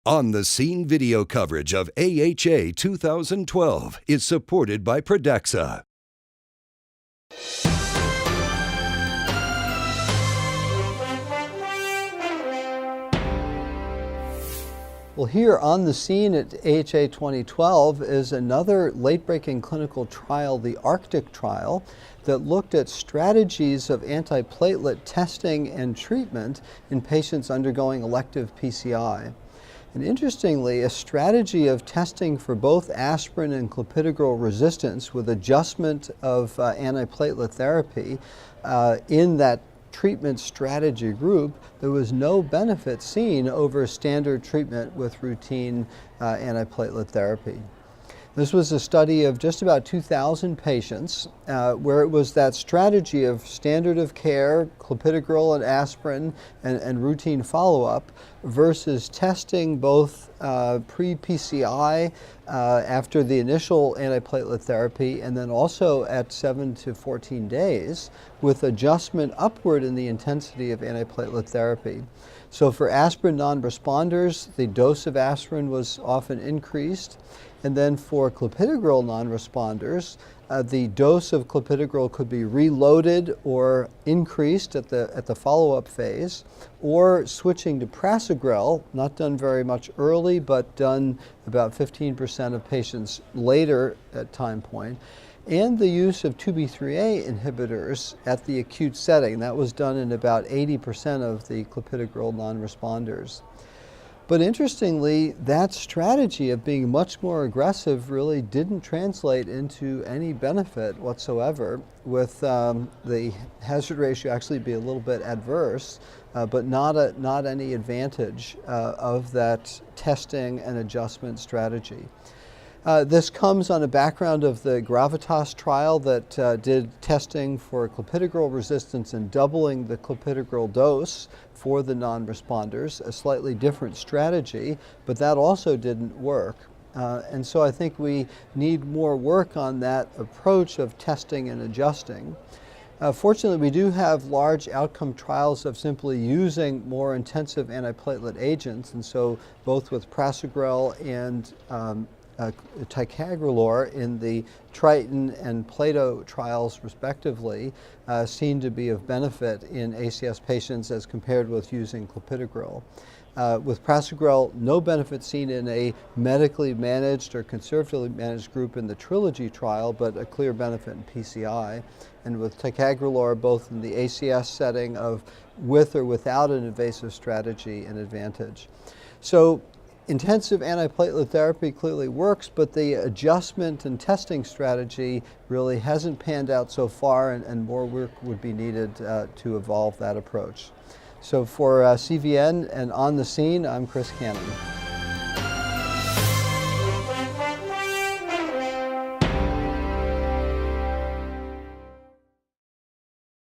On the Scene video coverage of AHA 2012 is supported by Pradaxa. Well, here on the Scene at AHA 2012 is another late-breaking clinical trial, the Arctic trial, that looked at strategies of antiplatelet testing and treatment in patients undergoing elective PCI. And interestingly, a strategy of testing for both aspirin and clopidogrel resistance with adjustment of antiplatelet therapy in that treatment strategy group, there was no benefit seen over standard treatment with routine antiplatelet therapy. This was a study of just about 2,000 patients where it was that strategy of standard of care, clopidogrel and aspirin, and routine follow-up versus testing both pre-PCI after the initial antiplatelet therapy and then also at 7 to 14 days with adjustment upward in the intensity of antiplatelet therapy. So for aspirin non-responders, the dose of aspirin was often increased. And then for clopidogrel non-responders, the dose of clopidogrel could be reloaded or increased at the follow-up phase, or switching to prasugrel, not done very much early, but done about 15% of patients later at time point, and the use of 2B3A inhibitors at the acute setting. That was done in about 80% of the clopidogrel non-responders. But interestingly, that strategy of being much more aggressive really didn't translate into any benefit whatsoever, with the hazard ratio actually be a little bit adverse, but not any advantage of that testing and adjustment strategy. This comes on a background of the Gravitas trial that did testing for clopidogrel resistance and doubling the clopidogrel dose for the non-responders, a slightly different strategy, but that also didn't work. And so I think we need more work on that approach of testing and adjusting. Fortunately, we do have large outcome trials of simply using more intensive antiplatelet agents, and so both with prasugrel and ticagrelor in the Triton and Plato trials respectively seem to be of benefit in ACS patients as compared with using clopidogrel. With prasugrel, no benefit seen in a medically managed or conservatively managed group in the Trilogy trial, but a clear benefit in PCI. And with ticagrelor, both in the ACS setting of with or without an invasive strategy, an advantage. So intensive antiplatelet therapy clearly works, but the adjustment and testing strategy really hasn't panned out so far, and more work would be needed to evolve that approach. So for CVN and On the Scene, I'm Chris Cannon.